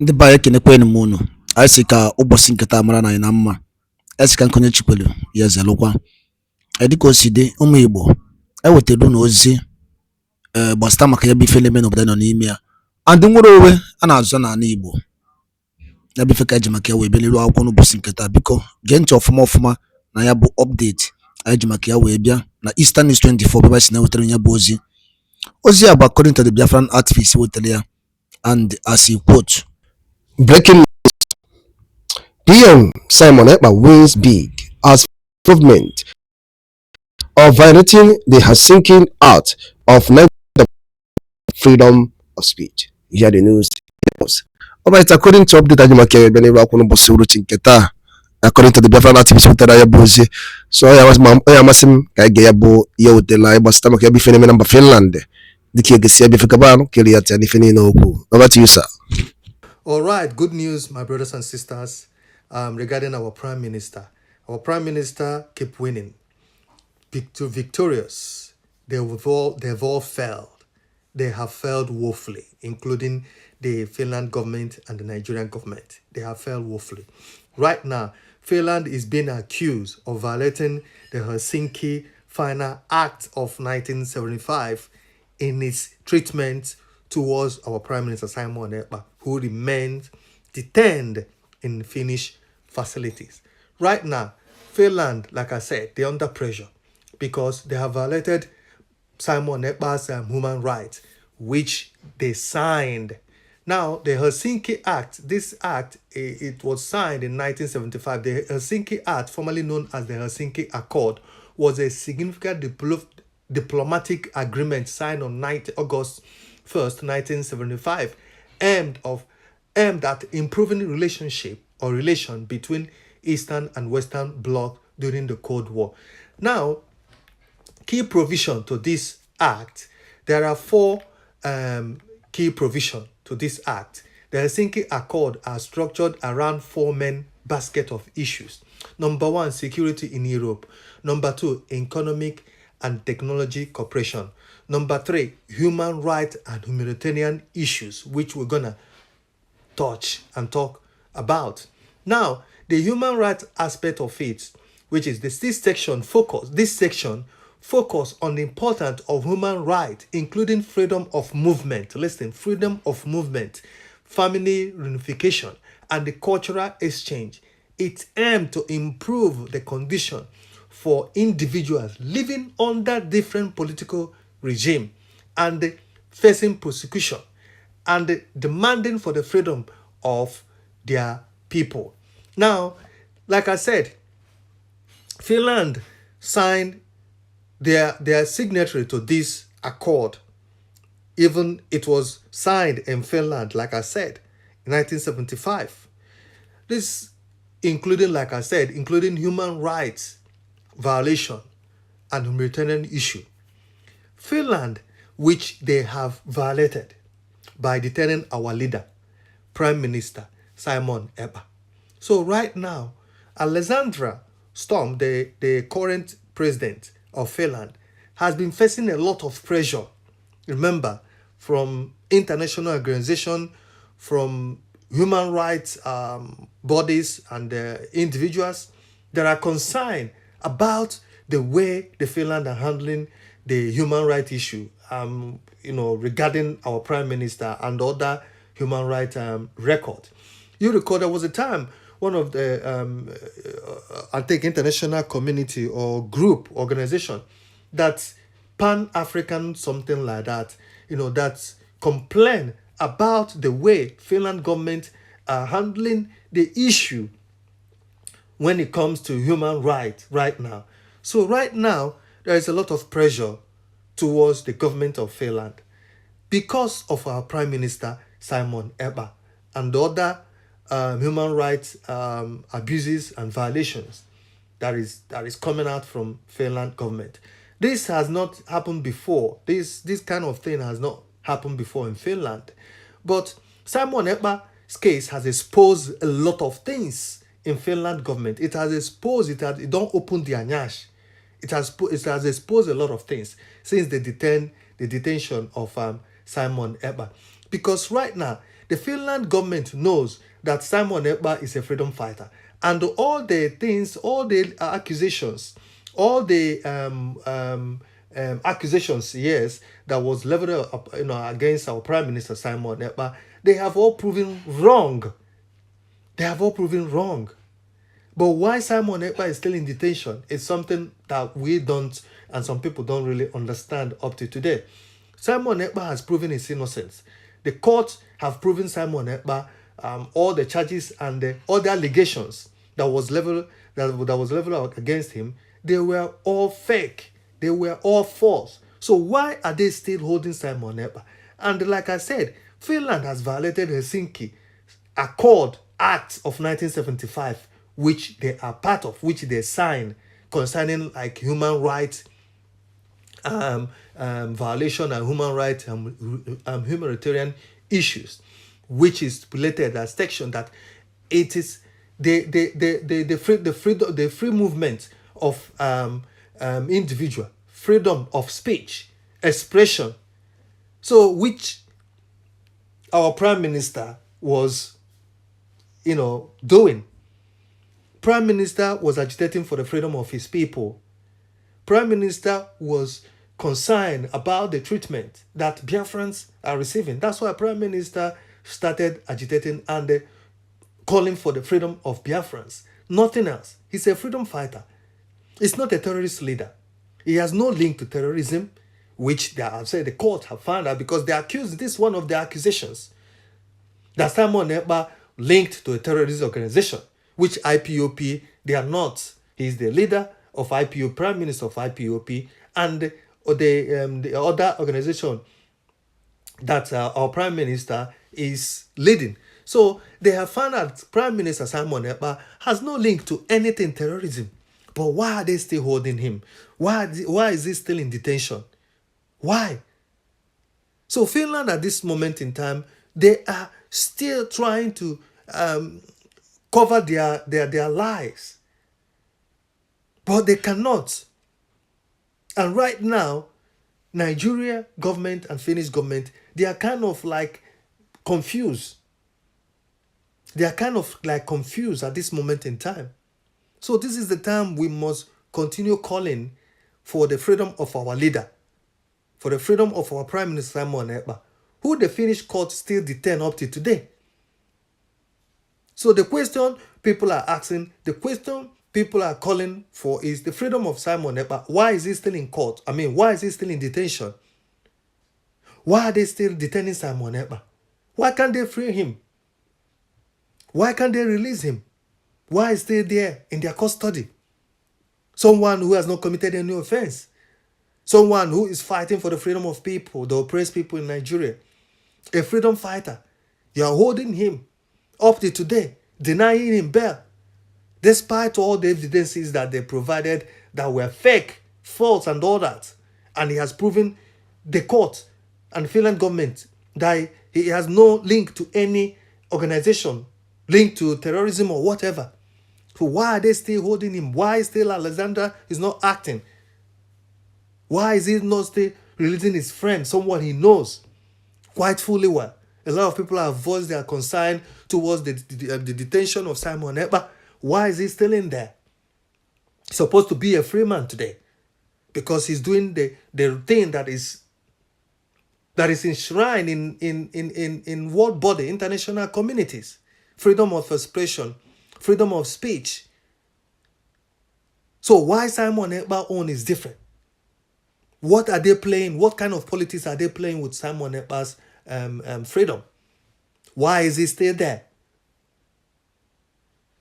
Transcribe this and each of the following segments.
Ndị be anyị kenekwanụ m unu. Anyị sị ka ụbọchị nke taa mara na anyị na mma. Anyị sị ka nkwenye chikwelu ya ezelụkwa. Dịka o si dị, ụmụ Igbo ewetara unu ozi gbasara maka ya bụ ife na-eme n'obodo anyị nọ n'ime ya. And nwere onwe a na-azụ n'ala Igbo. Ya bụ ife ka eji maka ya wee bịa n'iru akwụkwọ n'ụbọchị nke taa. Biko gee ntị ọfụma na ya bụ update anyị ji maka ya wee bịa na Eastern News 24 ebe anyị si na-ewetara ya bụ ozi. Ozi a bụ according to the Biafran activist wetara ya, and as he quote, breaking news: PM Simon Ekpa wins big as government of violating the Helsinki Accord of freedom of speech. Hear the news. Alright, according to update Ajimake Beneva Kunobosu Chinketa, according to the Biafran activist Utara Yabuzi, so I was Masim Kagayabo Yotela, but stomach be phenomenon number Finland. The Kigasi Bifakabano, Kiliat and Finino. Over to you, sir. All right, good news, my brothers and sisters, regarding our Prime Minister. Our Prime Minister keep winning, victorious. They've all failed. They have failed woefully, including the Finland government and the Nigerian government. They have failed woefully. Right now, Finland is being accused of violating the Helsinki Final Act of 1975 in its treatment towards our Prime Minister Simon Ekpa, who remains detained in Finnish facilities. Right now, Finland, like I said, they're under pressure because they have violated Simon Ekpa's human rights, which they signed. Now, the Helsinki Act, this act, it was signed in 1975. The Helsinki Act, formerly known as the Helsinki Accord, was a significant diplomatic agreement signed on August 1st, 1975, aimed at improving relation between Eastern and Western Bloc during the Cold War. Now, key provision to this act, there are four key provisions to this act. The Helsinki Accord are structured around four main baskets of issues. Number one, security in Europe. Number two, economic and technology cooperation. Number three, human rights and humanitarian issues, which we're gonna touch and talk about. Now, the human rights aspect of it, which is this section focus on the importance of human rights, including freedom of movement. Listen, freedom of movement, family reunification, and the cultural exchange. It aimed to improve the condition for individuals living under different political regime and facing persecution and demanding for the freedom of their people. Now, like I said, Finland signed their signatory to this accord. Even it was signed in Finland, like I said, in 1975. This including, like I said, including human rights violation and humanitarian issue. Finland, which they have violated by detaining our leader, Prime Minister Simon Ekpa. So right now, Alexandra Storm, the current president of Finland, has been facing a lot of pressure. Remember, from international organizations, from human rights bodies and individuals that are concerned about the way the Finland are handling the human rights issue, regarding our Prime Minister and other human rights record. You recall there was a time one of the, I think, international community or group organization that's Pan-African, something like that, that complain about the way Finland government are handling the issue when it comes to human rights right now. So right now, there is a lot of pressure towards the government of Finland because of our Prime Minister, Simon Ekpa, and the other human rights abuses and violations that is coming out from Finland government. This has not happened before. This kind of thing has not happened before in Finland. But Simon Ekpa's case has exposed a lot of things in Finland government. It has exposed, it don't open the anyash. It has exposed a lot of things since the detention of Simon Ekpa. Because right now, The Finland government knows that Simon Ekpa is a freedom fighter, and all the things, all the accusations, all the accusations, yes, that was leveled up, against our Prime Minister Simon Ekpa, they have all proven wrong. They have all proven wrong. But why Simon Ekpa is still in detention is something that we don't, and some people don't really understand up to today. Simon Ekpa has proven his innocence. The courts have proven Simon Ekpa all the charges and all the allegations that was leveled out against him. They were all fake. They were all false. So why are they still holding Simon Ekpa? And like I said, Finland has violated Helsinki Accord Act of 1975, which they are part of, which they signed concerning like human rights violation and human rights humanitarian issues, which is related that section that it is the free movement of individual, freedom of speech, expression. So which our Prime Minister was doing. Prime Minister was agitating for the freedom of his people. Prime Minister was concerned about the treatment that Biafrans are receiving. That's why Prime Minister started agitating and calling for the freedom of Biafrans. Nothing else. He's a freedom fighter. He's not a terrorist leader. He has no link to terrorism, which the court have found out because they accused this one of the accusations that Simon Ekpa linked to a terrorist organization, which IPOP, they are not. He's the leader of IPOP, Prime Minister of IPOP, and the other organization that our Prime Minister is leading. So they have found out Prime Minister Simon Ekpa has no link to anything terrorism. But why are they still holding him? Why is he still in detention? Why? So Finland at this moment in time, they are still trying to cover their lies. But they cannot. And right now, Nigeria government and Finnish government, they are kind of like confused. They are kind of like confused at this moment in time. So this is the time we must continue calling for the freedom of our leader, for the freedom of our Prime Minister Simon Ekpa, who the Finnish court still detain up to today. So the question people are asking, the question people are calling for is the freedom of Simon Ekpa. Why is he still in court? I mean, why is he still in detention? Why are they still detaining Simon Ekpa? Why can't they free him? Why can't they release him? Why is he there in their custody? Someone who has not committed any offense. Someone who is fighting for the freedom of people, the oppressed people in Nigeria. A freedom fighter. You are holding him up to today, denying him bail, despite all the evidences that they provided that were fake, false, and all that. And he has proven the court and Finland government that he has no link to any organization linked to terrorism or whatever. So why are they still holding him? Why still Alexander is not acting? Why is he not still releasing his friend, someone he knows quite fully well? A lot of people have voiced their concern towards the detention of Simon Ekpa. Why is he still in there? He's supposed to be a free man today because he's doing the thing that is enshrined in world body, international communities. Freedom of expression, freedom of speech. So why Simon Ekpa's own is different? What are they playing? What kind of politics are they playing with Simon Ekpa's freedom? Why is he still there?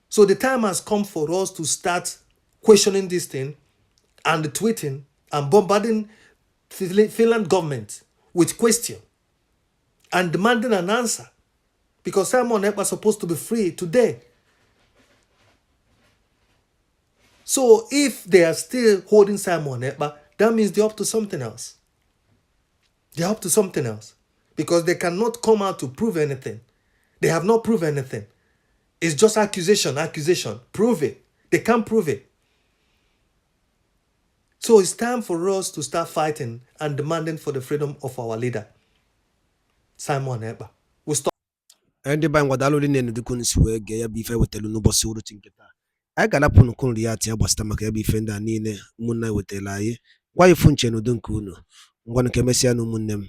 So the time has come for us to start questioning this thing and tweeting and bombarding Finland government with question and demanding an answer. Because Simon Ekpa is supposed to be free today. So if they are still holding Simon Ekpa, that means they're up to something else. They're up to something else. Because they cannot come out to prove anything. They have not proven anything. It's just accusation. Prove it. They can't prove it. So it's time for us to start fighting and demanding for the freedom of our leader, Simon Ekpa. We'll stop. ndị be anyị gwadalụ ri na dịka unu si wee gee ya bụ ife wetelu n'ụbọchị uruchi nke taa. Anyị ga-alapụ unu kụnri ya atị ya gbasịta maka ya bụ ife ndị a niile ụmụnne wetara anyị. Gwa ifu nche n'udo nke unu. Ngwanụ ka emesịa na ụmụnne m.